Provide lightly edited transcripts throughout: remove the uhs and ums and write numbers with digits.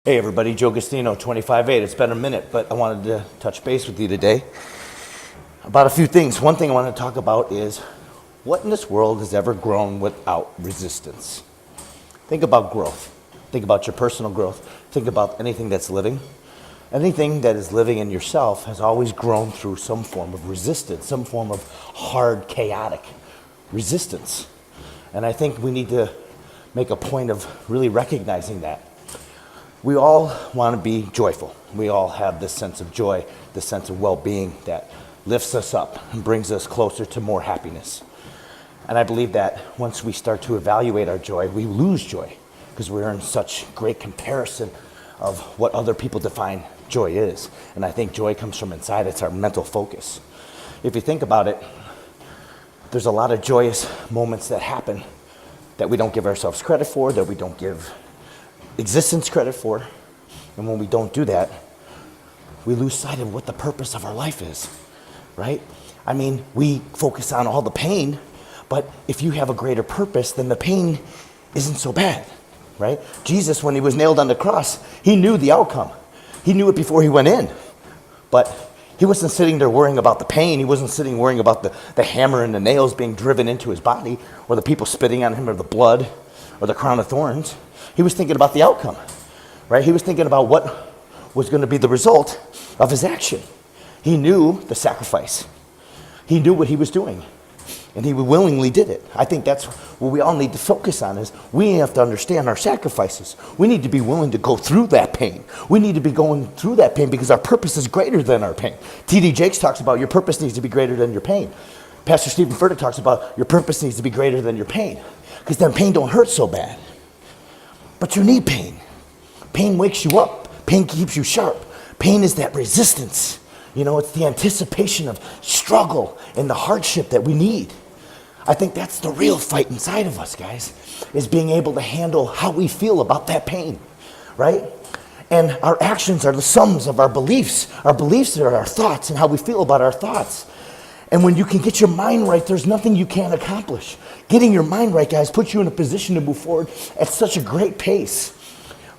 Hey everybody, Joe Gastino, 25-8. It's been a minute, but I wanted to touch base with you today about a few things. One thing I want to talk about is what in this world has ever grown without resistance? Think about growth. Think about your personal growth. Think about anything that's living. Anything that is living in yourself has always grown through some form of resistance, some form of hard, chaotic resistance. And I think we need to make a point of really recognizing that. We all want to be joyful. We all have this sense of joy, this sense of well-being that lifts us up and brings us closer to more happiness. And I believe that once we start to evaluate our joy, we lose joy because we're in such great comparison of what other people define joy is. And I think joy comes from inside. It's our mental focus. If you think about it, there's a lot of joyous moments that happen that we don't give ourselves credit for, that we don't give existence credit for. And when we don't do that, we lose sight of what the purpose of our life is, right? I mean, we focus on all the pain, but if you have a greater purpose, then the pain isn't so bad, right? Jesus, when he was nailed on the cross, he knew the outcome. He knew it before he went in, but he wasn't sitting there worrying about the pain. He wasn't sitting worrying about the hammer and the nails being driven into his body, or the people spitting on him, or the blood, or the crown of thorns. He was thinking about the outcome, right? He was thinking about what was going to be the result of his action. He knew the sacrifice. He knew what he was doing, and he willingly did it. I think that's what we all need to focus on is we have to understand our sacrifices. We need to be willing to go through that pain. We need to be going through that pain because our purpose is greater than our pain. T.D. Jakes talks about your purpose needs to be greater than your pain. Pastor Stephen Furtick talks about your purpose needs to be greater than your pain because then pain don't hurt so bad. But you need pain. Pain wakes you up. Pain keeps you sharp. Pain is that resistance. You know, it's the anticipation of struggle and the hardship that we need. I think that's the real fight inside of us, guys, is being able to handle how we feel about that pain, right? And our actions are the sums of our beliefs. Our beliefs are our thoughts and how we feel about our thoughts. And when you can get your mind right, there's nothing you can't accomplish. Getting your mind right, guys, puts you in a position to move forward at such a great pace,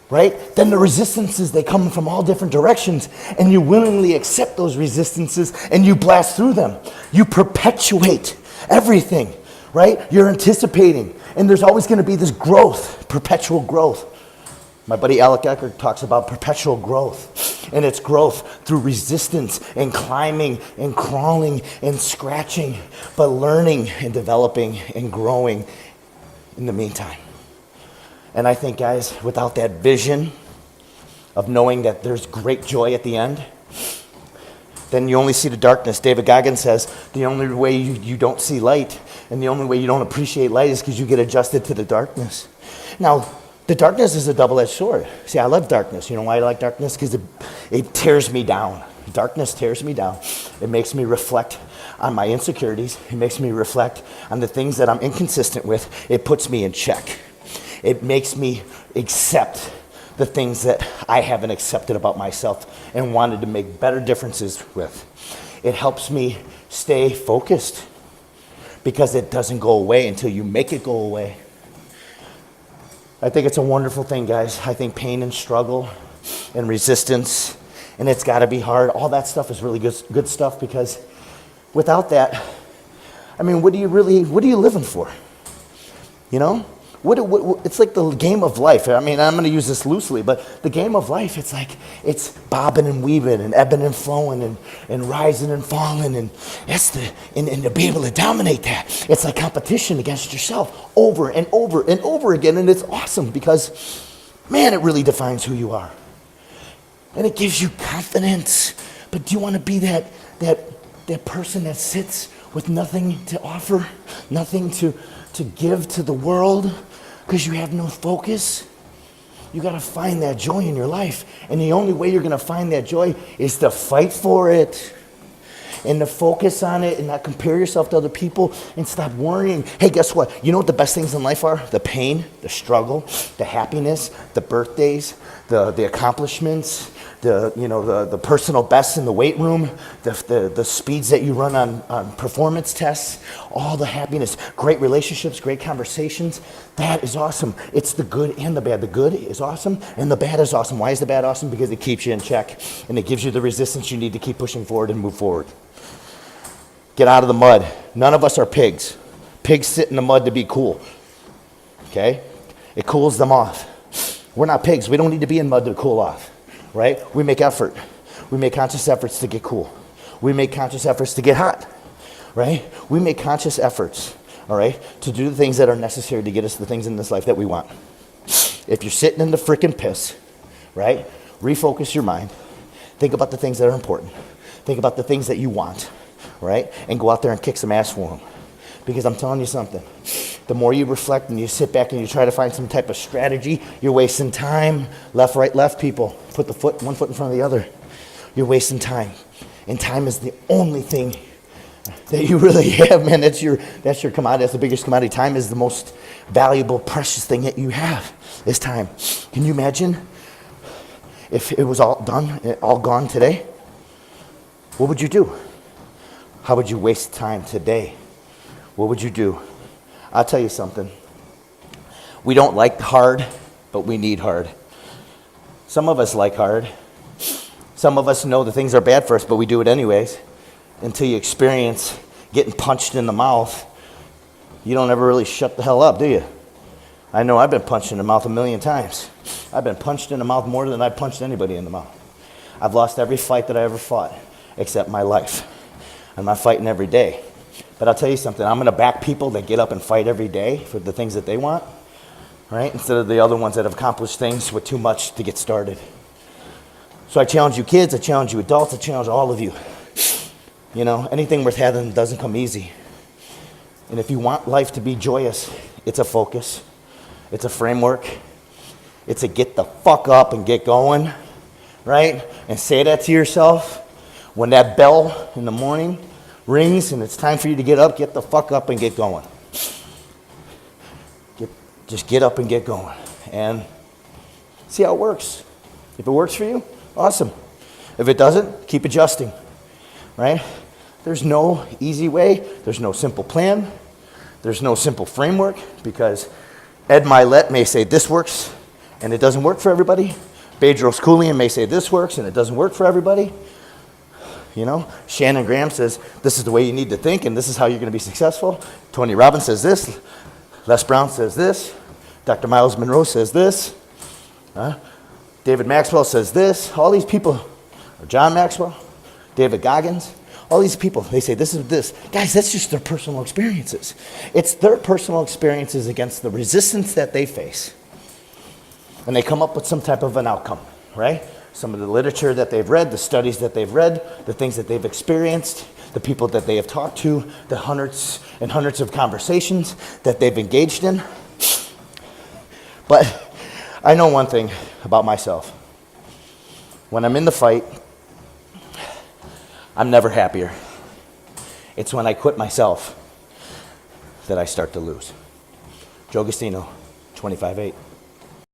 right? Then the resistances, they come from all different directions, and you willingly accept those resistances, and you blast through them. You perpetuate everything, right? You're anticipating, and there's always going to be this growth, perpetual growth. My buddy Alec Eckert talks about perpetual growth, and it's growth through resistance and climbing and crawling and scratching, but learning and developing and growing in the meantime. And I think, guys, without that vision of knowing that there's great joy at the end, then you only see the darkness. David Goggins says the only way you don't see light and the only way you don't appreciate light is because you get adjusted to the darkness. Now, the darkness is a double-edged sword. See, I love darkness. You know why I like darkness? Because it tears me down. Darkness tears me down. It makes me reflect on my insecurities. It makes me reflect on the things that I'm inconsistent with. It puts me in check. It makes me accept the things that I haven't accepted about myself and wanted to make better differences with. It helps me stay focused because it doesn't go away until you make it go away. I think it's a wonderful thing, guys. I think pain and struggle and resistance, and it's got to be hard. All that stuff is really good stuff because without that, I mean, what are you living for? You know? It's like the game of life. I mean, I'm going to use this loosely, but the game of life, it's bobbing and weaving and ebbing and flowing and rising and falling, and and to be able to dominate that, it's like competition against yourself over and over and over again, and it's awesome because, man, it really defines who you are, and it gives you confidence. But do you want to be that person that sits with nothing to offer, nothing to give to the world? Because you have no focus. You got to find that joy in your life. And the only way you're going to find that joy is to fight for it and to focus on it and not compare yourself to other people and stop worrying. Hey, guess what? You know what the best things in life are? The pain, the struggle, the happiness, the birthdays, the accomplishments, the personal bests in the weight room, the speeds that you run on performance tests, all the happiness, great relationships, great conversations. That is awesome. It's the good and the bad. The good is awesome and the bad is awesome. Why is the bad awesome? Because it keeps you in check and it gives you the resistance you need to keep pushing forward and move forward. Get out of the mud. None of us are pigs. Pigs sit in the mud to be cool. Okay? It cools them off. We're not pigs. We don't need to be in mud to cool off, right? We make effort. We make conscious efforts to get cool. We make conscious efforts to get hot, right? We make conscious efforts, all right, to do the things that are necessary to get us the things in this life that we want. If you're sitting in the freaking piss, right, refocus your mind. Think about the things that are important. Think about the things that you want, right? And go out there and kick some ass for them. Because I'm telling you something, the more you reflect and you sit back and you try to find some type of strategy, you're wasting time. Left, right, left, people. Put one foot in front of the other. You're wasting time. And time is the only thing that you really have, man. That's your commodity. That's the biggest commodity. Time is the most valuable, precious thing that you have, is time. Can you imagine if it was all done, all gone today? What would you do? How would you waste time today? What would you do? I'll tell you something. We don't like hard, but we need hard. Some of us like hard. Some of us know that things are bad for us, but we do it anyways. Until you experience getting punched in the mouth, you don't ever really shut the hell up, do you? I know I've been punched in the mouth a million times. I've been punched in the mouth more than I've punched anybody in the mouth. I've lost every fight that I ever fought, except my life. I'm not fighting every day. But I'll tell you something, I'm going to back people that get up and fight every day for the things that they want, right? Instead of the other ones that have accomplished things with too much to get started. So I challenge you kids, I challenge you adults, I challenge all of you. You know, anything worth having doesn't come easy. And if you want life to be joyous, it's a focus, it's a framework, it's a get the fuck up and get going, right? And say that to yourself when that bell in the morning rings and it's time for you to get up, get the fuck up and get going. Just get up and get going and see how it works. If it works for you, awesome. If it doesn't, keep adjusting, right? There's no easy way. There's no simple plan. There's no simple framework because Ed Milet may say this works and it doesn't work for everybody. Bedros Keuilian may say this works and it doesn't work for everybody. You know, Shannon Graham says, this is the way you need to think and this is how you're going to be successful. Tony Robbins says this. Les Brown says this. Dr. Miles Monroe says this. David Maxwell says this. All these people, or John Maxwell, David Goggins, all these people, they say this is this. Guys, that's just their personal experiences. It's their personal experiences against the resistance that they face. And they come up with some type of an outcome, right? Some of the literature that they've read, the studies that they've read, the things that they've experienced, the people that they have talked to, the hundreds and hundreds of conversations that they've engaged in. But I know one thing about myself. When I'm in the fight, I'm never happier. It's when I quit myself that I start to lose. Joe Agostino, 25-8.